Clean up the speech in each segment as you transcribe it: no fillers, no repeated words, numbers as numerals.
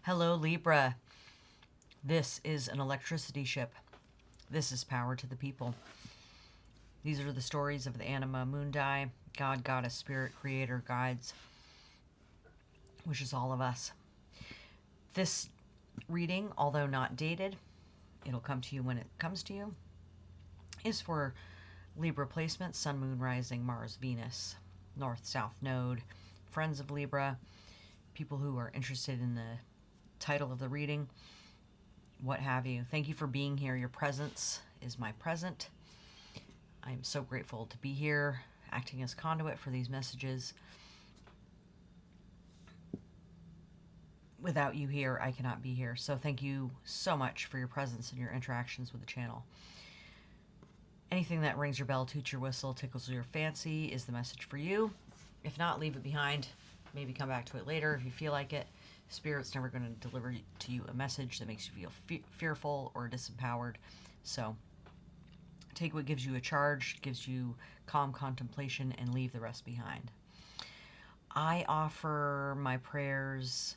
Hello, Libra. This is an electricity ship. This is power to the people. These are the stories of the anima mundi, God, goddess, spirit, creator, guides, which is all of us. This reading, although not dated, it'll come to you when it comes to you, is for Libra placement, Sun, Moon, Rising, Mars, Venus, North, South Node, friends of Libra, people who are interested in the title of the reading, what have you. Thank you for being here. Your presence is my present. I'm so grateful to be here, acting as conduit for these messages. Without you here, I cannot be here. So thank you so much for your presence and your interactions with the channel. Anything that rings your bell, toots your whistle, tickles your fancy is the message for you. If not, leave it behind. Maybe come back to it later if you feel like it. Spirit's never going to deliver to you a message that makes you feel fearful or disempowered. So take what gives you a charge, gives you calm contemplation, and leave the rest behind. I offer my prayers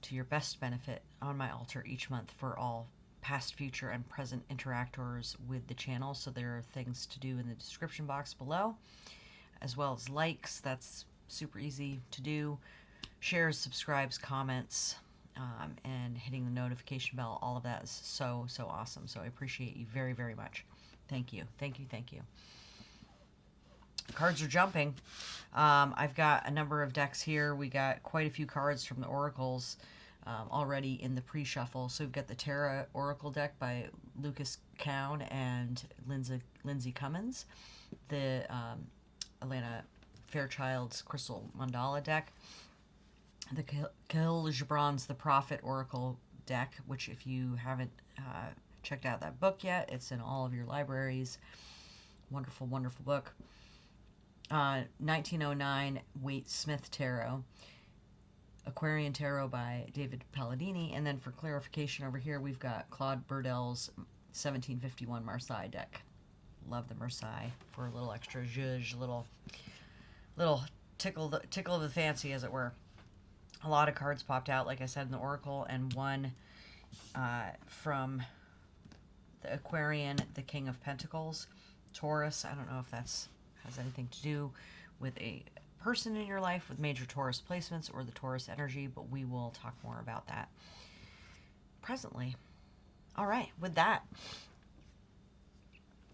to your best benefit on my altar each month for all past, future, and present interactors with the channel. So there are things to do in the description box below, as well as likes. That's super easy to do. Shares, subscribes, comments, and hitting the notification bell. All of that is so awesome. So I appreciate you very, very much. Thank you. Thank you. Thank you. Cards are jumping. I've got a number of decks here. We got quite a few cards from the oracles already in the pre-shuffle. So we've got the Terra Oracle deck by Lucas Cowan and Lindsay Cummins. The Alana Fairchild's Crystal Mandala deck. The Khalil Gibran's The Prophet Oracle deck, which if you haven't checked out that book yet, it's in all of your libraries. Wonderful, wonderful book. 1909 Waite Smith Tarot. Aquarian Tarot by David Palladini. And then for clarification over here, we've got Claude Burdell's 1751 Marseille deck. Love the Marseille for a little extra zhuzh, little tickle of the fancy, as it were. A lot of cards popped out, like I said, in the Oracle, and one from the Aquarian, the King of Pentacles, Taurus. I don't know if that's has anything to do with a person in your life with major Taurus placements or the Taurus energy, but we will talk more about that presently. All right, with that,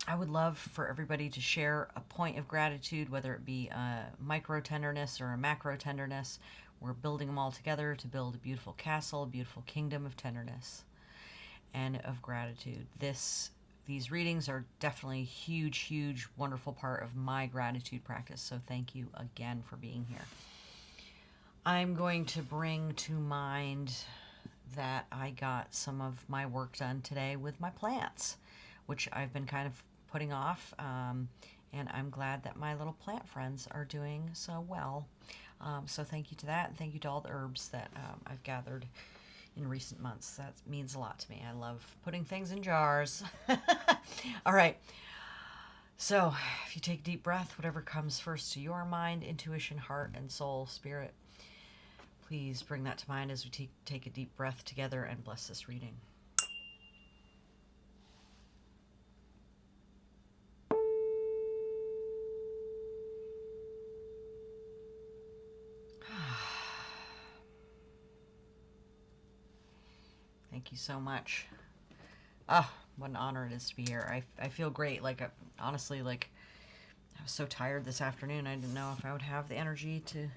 I would love for everybody to share a point of gratitude, whether it be a micro tenderness or a macro tenderness. We're building them all together to build a beautiful castle, a beautiful kingdom of tenderness and of gratitude. These readings are definitely a huge, wonderful part of my gratitude practice. So thank you again for being here. I'm going to bring to mind that I got some of my work done today with my plants, which I've been kind of putting off. And I'm glad that my little plant friends are doing so well. So thank you to that, and thank you to all the herbs that I've gathered in recent months. That means a lot to me. I love putting things in jars. All right. So if you take a deep breath, whatever comes first to your mind, intuition, heart, and soul, spirit, please bring that to mind as we take a deep breath together and bless this reading. Thank you so much. Ah, what an honor it is to be here. I feel great. Like, honestly, like, I was so tired this afternoon. I didn't know if I would have the energy to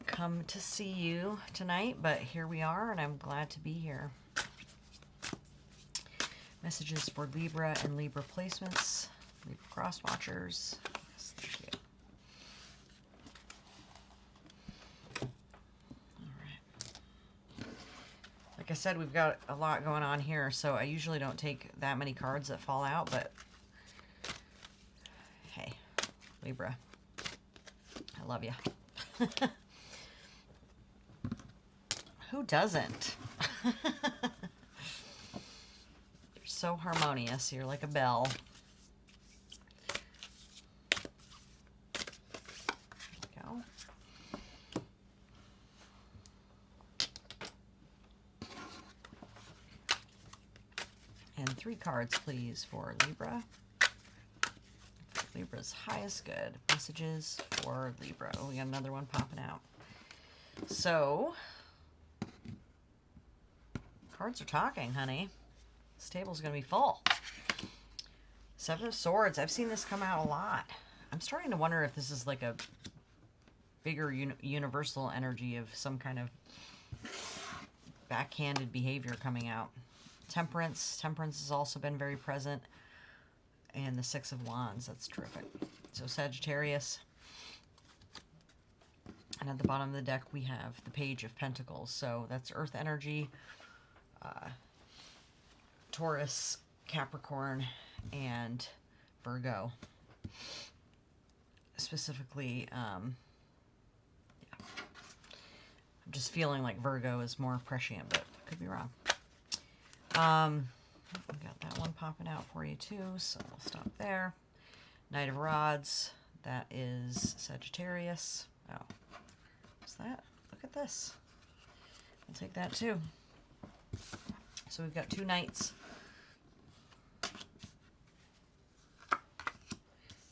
come to see you tonight, but here we are, and I'm glad to be here. Messages for Libra and Libra placements, Libra cross watchers. Yes, thank you. Like I said, we've got a lot going on here, so I usually don't take that many cards that fall out, but hey, Libra, I love you. Who doesn't? You're so harmonious. You're like a bell. There we go. 3 cards, please, for Libra. Libra's highest good. Messages for Libra. Oh, we got another one popping out. So, cards are talking, honey. This table's going to be full. 7 of Swords. I've seen this come out a lot. I'm starting to wonder if this is like a bigger universal energy of some kind of backhanded behavior coming out. Temperance. Temperance has also been very present. And the 6 of Wands. That's terrific. So Sagittarius. And at the bottom of the deck, we have the Page of Pentacles. So that's Earth energy, Taurus, Capricorn, and Virgo. Specifically, yeah. I'm just feeling like Virgo is more prescient, but I could be wrong. We got that one popping out for you too, so we'll stop there. Knight of Rods, that is Sagittarius. Oh, what's that? Look at this. I'll take that too. So we've got 2 knights.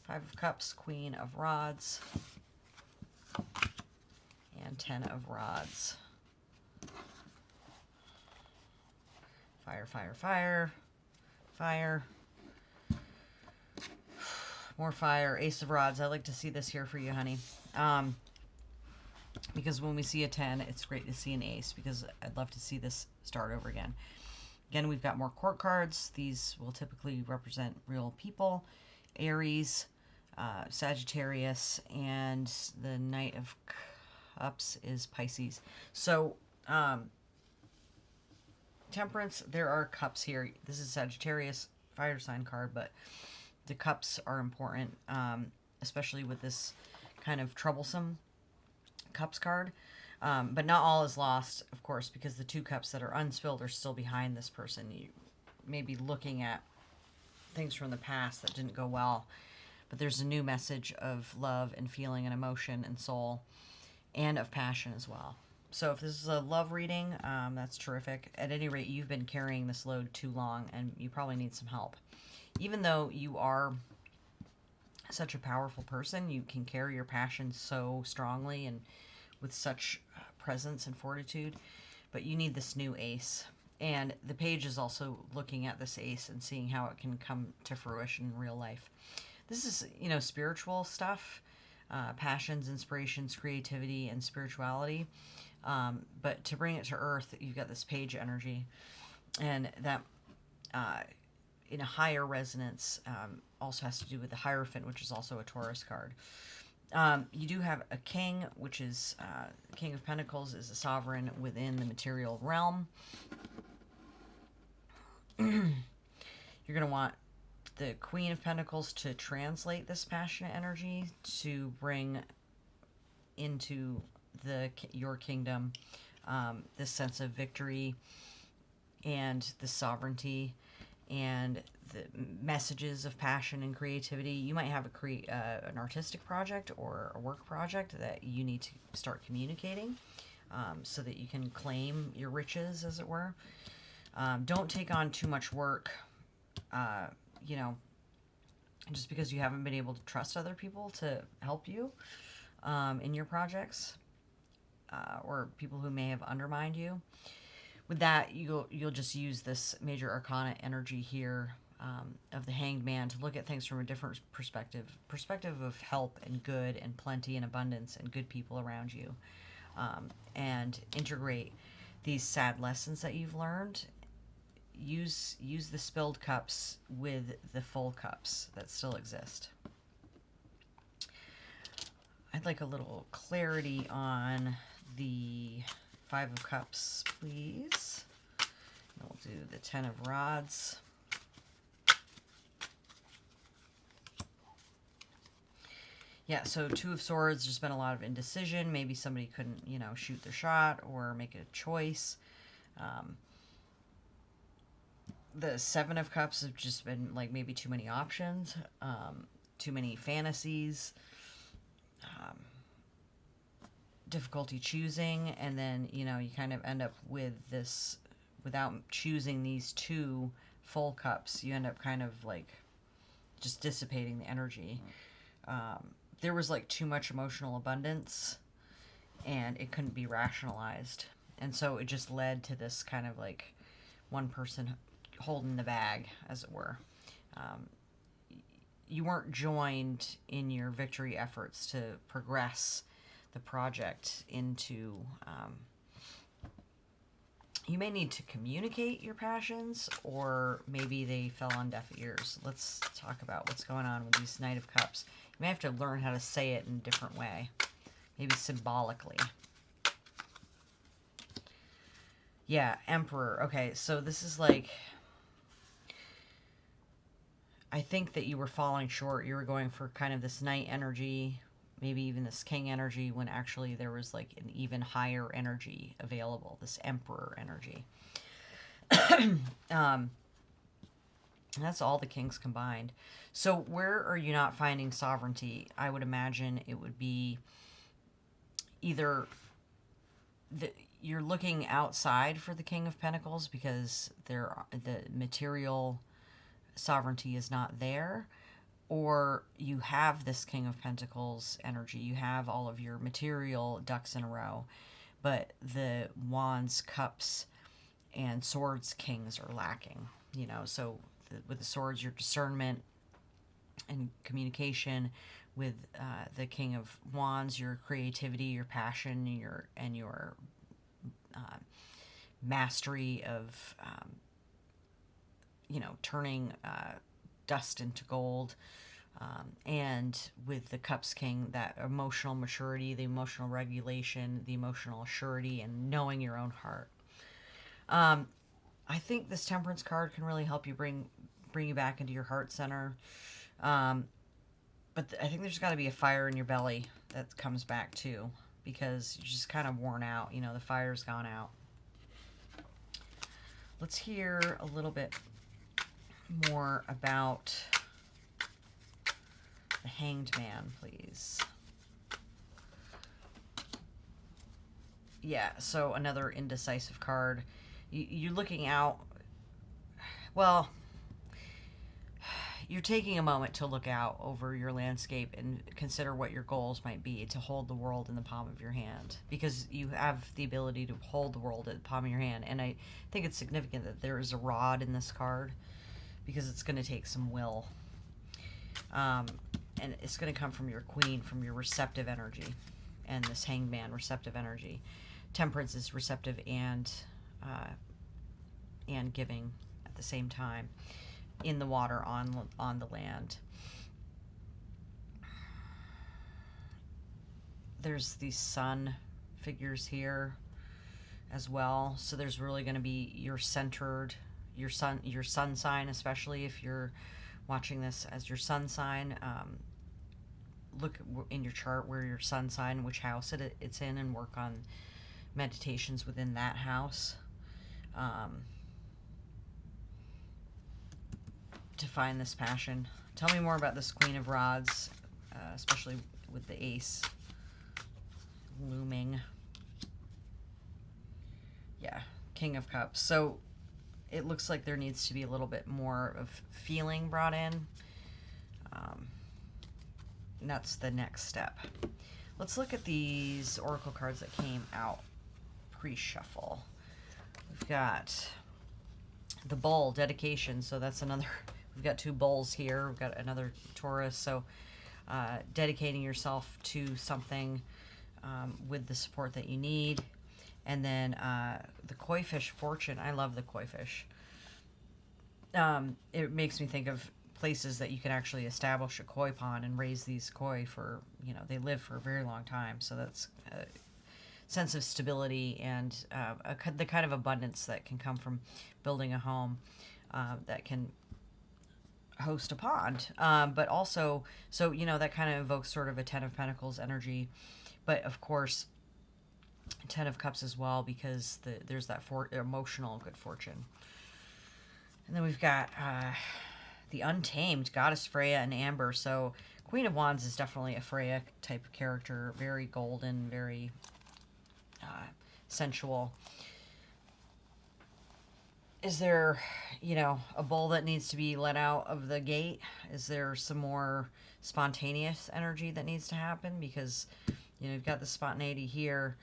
5 of Cups, Queen of Rods, and 10 of Rods. Fire, fire, fire, fire. More fire. Ace of Rods. I like to see this here for you, honey. Because when we see a 10, it's great to see an ace, because I'd love to see this start over again. Again, we've got more court cards. These will typically represent real people. Aries, Sagittarius, and the Knight of Cups is Pisces. So, Temperance, there are cups here. This is Sagittarius fire sign card, but the cups are important, especially with this kind of troublesome cups card. But not all is lost, of course, because the 2 cups that are unspilled are still behind this person. You may be looking at things from the past that didn't go well, but there's a new message of love and feeling and emotion and soul, and of passion as well. So if this is a love reading, that's terrific. At any rate, you've been carrying this load too long, and you probably need some help. Even though you are such a powerful person, you can carry your passion so strongly and with such presence and fortitude, but you need this new ace. And the page is also looking at this ace and seeing how it can come to fruition in real life. This is, you know, spiritual stuff, passions, inspirations, creativity, and spirituality. But to bring it to earth, you've got this page energy, and that in a higher resonance also has to do with the Hierophant, which is also a Taurus card. You do have a king, which is King of Pentacles, is a sovereign within the material realm. You're going to want the Queen of Pentacles to translate this passionate energy to bring into your kingdom this sense of victory and the sovereignty and the messages of passion and creativity. You might have an artistic project or a work project that you need to start communicating so that you can claim your riches, as it were. Don't take on too much work, you know, just because you haven't been able to trust other people to help you in your projects, or people who may have undermined you. With that, you'll just use this major arcana energy here of the Hanged Man to look at things from a different perspective of help and good and plenty and abundance and good people around you, and integrate these sad lessons that you've learned. Use the spilled cups with the full cups that still exist. I'd like a little clarity on the 5 of Cups, please. And we'll do the 10 of Rods. Yeah, so 2 of Swords, there's been a lot of indecision. Maybe somebody couldn't, you know, shoot their shot or make a choice. The 7 of Cups have just been, like, maybe too many options, too many fantasies, difficulty choosing, and then, you know, you kind of end up with this, without choosing these 2 full cups, you end up kind of like just dissipating the energy. There was like too much emotional abundance and it couldn't be rationalized. And so it just led to this kind of like one person holding the bag, as it were. You weren't joined in your victory efforts to progress the project into. You may need to communicate your passions, or maybe they fell on deaf ears. Let's talk about what's going on with these Knight of Cups. You may have to learn how to say it in a different way, maybe symbolically. Yeah, Emperor. Okay, so this is like, I think that you were falling short. You were going for kind of this Knight energy, maybe even this King energy, when actually there was like an even higher energy available, this Emperor energy. That's all the kings combined. So where are you not finding sovereignty? I would imagine it would be either you're looking outside for the King of Pentacles because the material sovereignty is not there, or you have this King of Pentacles energy. You have all of your material ducks in a row, but the Wands, Cups, and Swords kings are lacking. So with the Swords, your discernment and communication. With the King of Wands, your creativity, your passion, your mastery of turning dust into gold. And with the Cups King, that emotional maturity, the emotional regulation, the emotional surety, and knowing your own heart. I think this Temperance card can really help you bring you back into your heart center. But I think there's got to be a fire in your belly that comes back too, because you're just kind of worn out. The fire's gone out. Let's hear a little bit more about the Hanged Man, please. Yeah, so another indecisive card. You're looking out. Well, you're taking a moment to look out over your landscape and consider what your goals might be to hold the world in the palm of your hand, because you have the ability to hold the world at the palm of your hand. And I think it's significant that there is a rod in this card, because it's going to take some will. And it's going to come from your Queen, from your receptive energy, and this Hanged Man, receptive energy. Temperance is receptive and giving at the same time, in the water, on the land. There's these sun figures here as well, so there's really going to be your centered, your sun sign, especially if you're watching this as your sun sign. Look in your chart where your sun sign, which house it's in, and work on meditations within that house to find this passion. Tell me more about this Queen of Rods, especially with the Ace looming. Yeah, King of Cups. So it looks like there needs to be a little bit more of feeling brought in. And that's the next step. Let's look at these oracle cards that came out pre-shuffle. We've got the Bull, dedication. So that's another, we've got two bulls here. We've got another Taurus. So dedicating yourself to something with the support that you need. And then the Koi Fish, fortune. I love the Koi Fish. It makes me think of places that you can actually establish a koi pond and raise these koi for, they live for a very long time. So that's a sense of stability and the kind of abundance that can come from building a home that can host a pond. But also, so, that kind of evokes sort of a Ten of Pentacles energy. But of course, Ten of Cups as well, because there's that emotional good fortune. And then we've got the Untamed, Goddess Freya and Amber. So Queen of Wands is definitely a Freya type of character. Very golden, very sensual. Is there, a bull that needs to be let out of the gate? Is there some more spontaneous energy that needs to happen? Because, you've got the spontaneity here.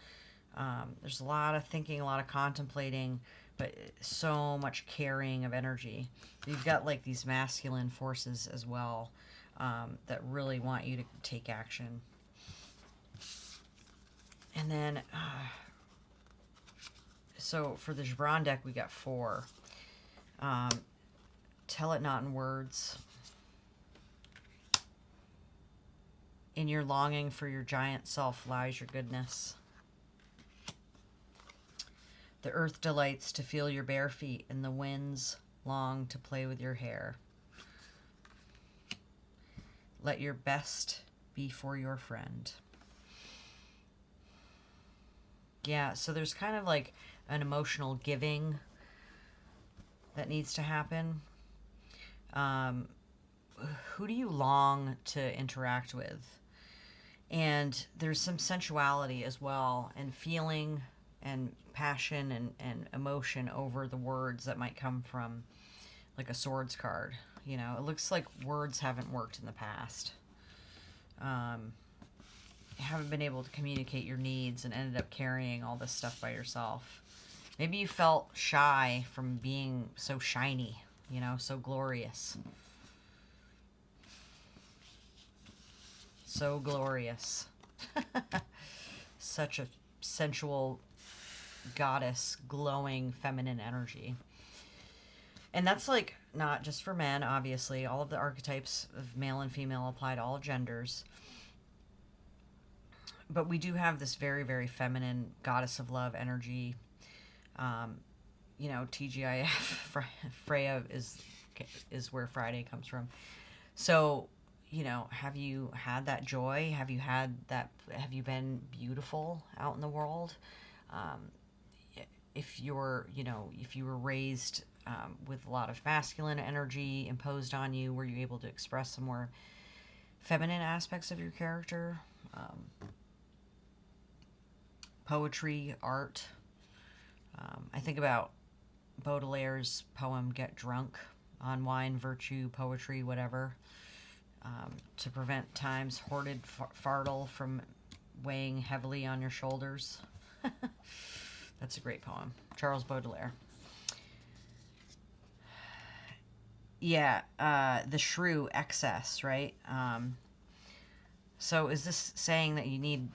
There's a lot of thinking, a lot of contemplating, but so much carrying of energy. You've got like these masculine forces as well, that really want you to take action. And then, so for the Gibran deck, we got 4. Tell it not in words. In your longing for your giant self lies your goodness. The earth delights to feel your bare feet, and the winds long to play with your hair. Let your best be for your friend. Yeah, so there's kind of like an emotional giving that needs to happen. Who do you long to interact with? And there's some sensuality as well, and feeling and passion and emotion over the words that might come from like a swords card. It looks like words haven't worked in the past. You haven't been able to communicate your needs and ended up carrying all this stuff by yourself. Maybe you felt shy from being so shiny, so glorious. So glorious. Such a sensual goddess, glowing feminine energy. And that's like not just for men, obviously. All of the archetypes of male and female apply to all genders. But we do have this very, very feminine goddess of love energy. TGIF, Freya is where Friday comes from. So, have you had that joy? Have you been beautiful out in the world? If you were raised with a lot of masculine energy imposed on you, were you able to express some more feminine aspects of your character? Poetry, art. I think about Baudelaire's poem Get Drunk, on wine, virtue, poetry, whatever, to prevent time's hoarded fardel from weighing heavily on your shoulders. That's a great poem. Charles Baudelaire. Yeah, the shrew, excess, right? So is this saying that you need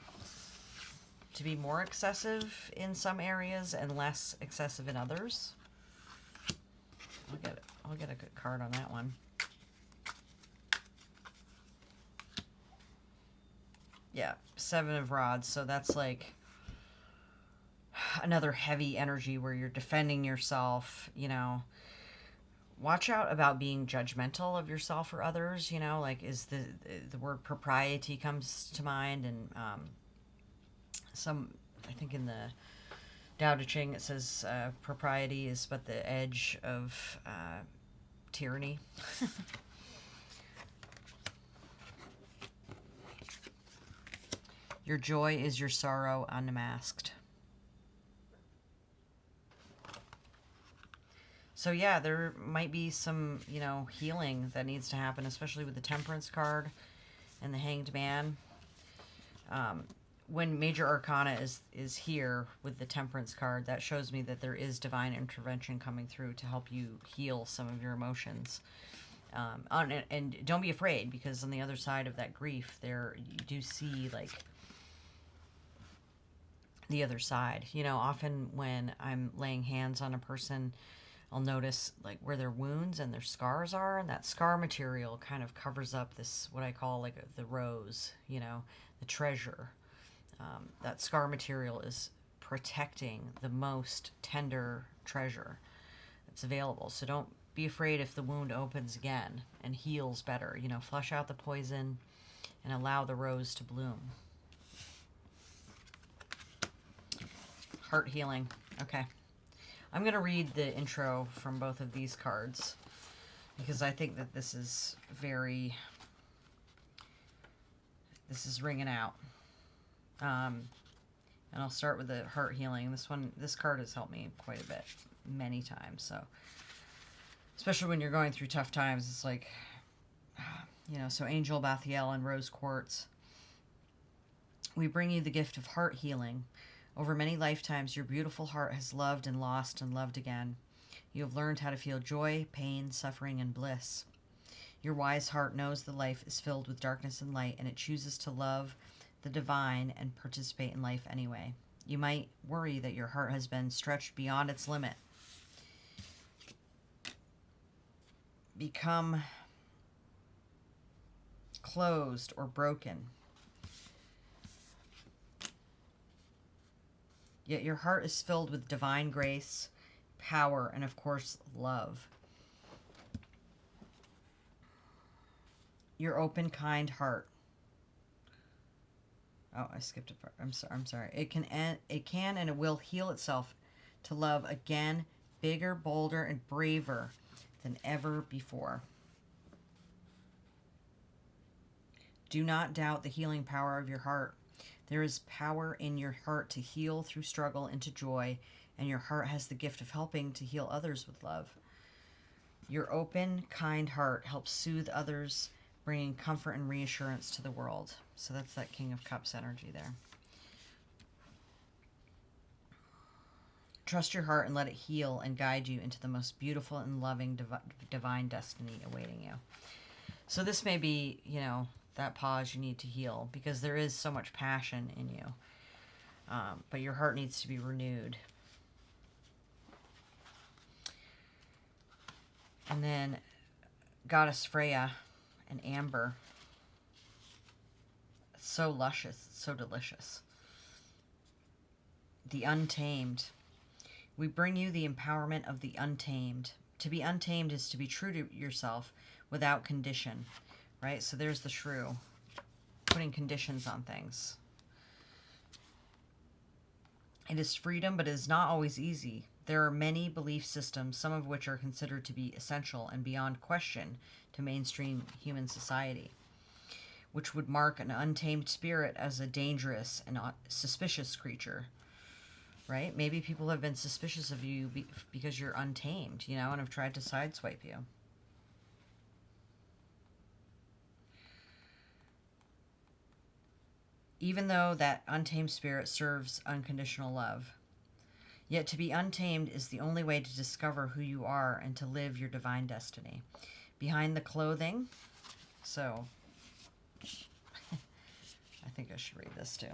to be more excessive in some areas and less excessive in others? I'll get a good card on that one. Yeah, 7 of Rods. So that's like another heavy energy where you're defending yourself, Watch out about being judgmental of yourself or others, like is the word propriety comes to mind, and I think in the Tao Te Ching it says propriety is but the edge of tyranny. Your joy is your sorrow unmasked. So yeah, there might be some, healing that needs to happen, especially with the Temperance card and the Hanged Man. When Major Arcana is here with the Temperance card, that shows me that there is divine intervention coming through to help you heal some of your emotions. And don't be afraid, because on the other side of that grief, there you do see like the other side. Often when I'm laying hands on a person, I'll notice like where their wounds and their scars are, and that scar material kind of covers up this, what I call like the rose, the treasure. That scar material is protecting the most tender treasure that's available. So don't be afraid if the wound opens again and heals better. Flush out the poison and allow the rose to bloom. Heart healing. Okay. I'm going to read the intro from both of these cards because I think that this is ringing out. And I'll start with the heart healing. This card has helped me quite a bit, many times. So, especially when you're going through tough times, it's like, so Angel Bathiel and Rose Quartz. We bring you the gift of heart healing. Over many lifetimes, your beautiful heart has loved and lost and loved again. You have learned how to feel joy, pain, suffering, and bliss. Your wise heart knows that life is filled with darkness and light, and it chooses to love the divine and participate in life anyway. You might worry that your heart has been stretched beyond its limit. Become closed or broken. Yet your heart is filled with divine grace, power, and of course, love. Your open, kind heart. Oh, I skipped a part. I'm sorry. It can and it will heal itself to love again, bigger, bolder, and braver than ever before. Do not doubt the healing power of your heart. There is power in your heart to heal through struggle into joy, and your heart has the gift of helping to heal others with love. Your open, kind heart helps soothe others, bringing comfort and reassurance to the world. So that's that King of Cups energy there. Trust your heart and let it heal and guide you into the most beautiful and loving divine destiny awaiting you. So this may be, that pause you need to heal, because there is so much passion in you. But your heart needs to be renewed. And then Goddess Freya and Amber. It's so luscious. It's so delicious. The Untamed. We bring you the empowerment of the untamed. To be untamed is to be true to yourself without condition. Right? So there's the shrew. Putting conditions on things. It is freedom, but it is not always easy. There are many belief systems, some of which are considered to be essential and beyond question to mainstream human society, which would mark an untamed spirit as a dangerous and suspicious creature. Right? Maybe people have been suspicious of you because you're untamed, and have tried to sideswipe you. Even though that untamed spirit serves unconditional love. Yet to be untamed is the only way to discover who you are and to live your divine destiny. Behind the clothing, so I think I should read this too.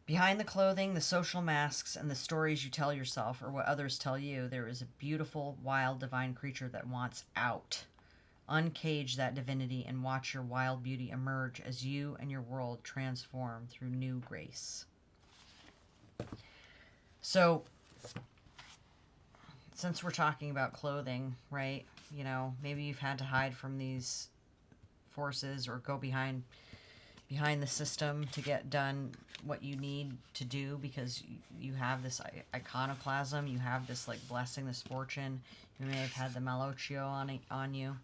Behind the clothing, the social masks, and the stories you tell yourself or what others tell you, there is a beautiful, wild, divine creature that wants out. Uncage that divinity and watch your wild beauty emerge as you and your world transform through new grace. So, since we're talking about clothing, right? Maybe you've had to hide from these forces or go behind the system to get done what you need to do because you have this iconoclasm, you have this blessing, this fortune. You may have had the Malocchio on you.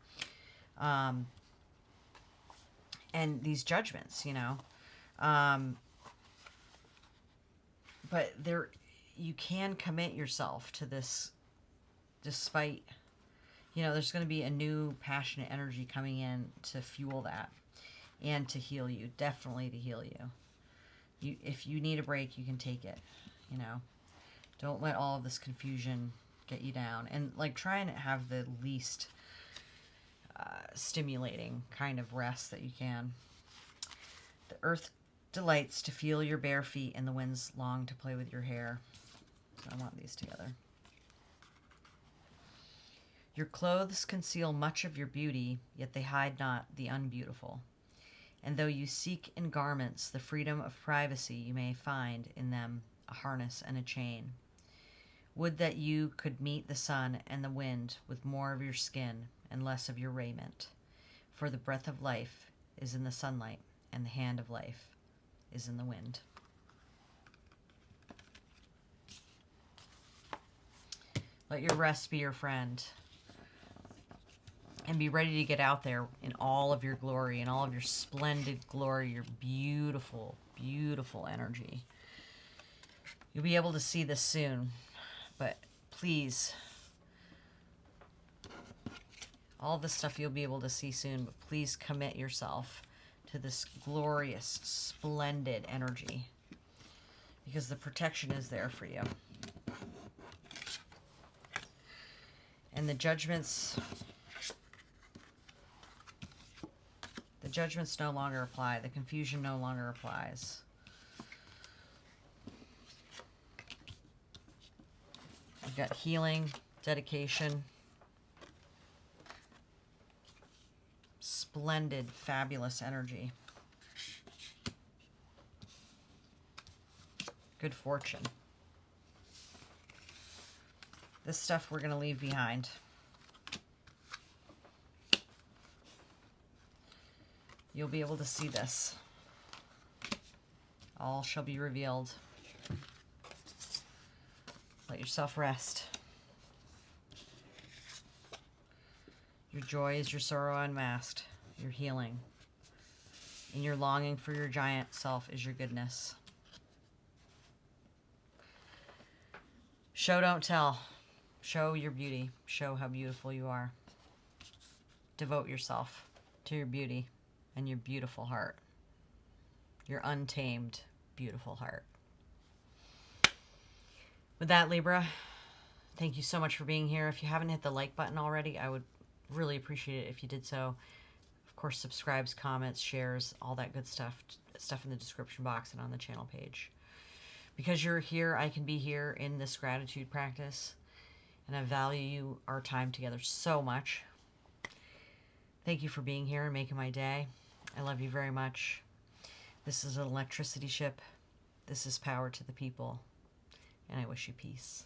And these judgments, but you can commit yourself to this despite, there's going to be a new passionate energy coming in to fuel that and to heal you, definitely to heal you. If you need a break, you can take it, Don't let all of this confusion get you down. And try and have the least stimulating kind of rest that you can. The earth delights to feel your bare feet, and the winds long to play with your hair. So I want these together. Your clothes conceal much of your beauty, yet they hide not the unbeautiful. And though you seek in garments the freedom of privacy, you may find in them a harness and a chain. Would that you could meet the sun and the wind with more of your skin and less of your raiment. For the breath of life is in the sunlight, and the hand of life is in the wind. Let your rest be your friend. And be ready to get out there in all of your glory, in all of your splendid glory, your beautiful, beautiful energy. You'll be able to see this soon, but please, all this stuff you'll be able to see soon, but please commit yourself to this glorious, splendid energy, because the protection is there for you. And the judgments no longer apply. The confusion no longer applies. We've got healing, dedication, splendid, fabulous energy. Good fortune. This stuff we're going to leave behind. You'll be able to see this. All shall be revealed. Let yourself rest. Your joy is your sorrow unmasked. Your healing. And your longing for your giant self is your goodness. Show, don't tell. Show your beauty. Show how beautiful you are. Devote yourself to your beauty and your beautiful heart. Your untamed, beautiful heart. With that, Libra, thank you so much for being here. If you haven't hit the like button already, I would really appreciate it if you did so. Of course, subscribes, comments, shares, all that good stuff in the description box and on the channel page. Because you're here, I can be here in this gratitude practice, and I value our time together so much. Thank you for being here and making my day. I love you very much. This is an electricity ship. This is power to the people. And I wish you peace.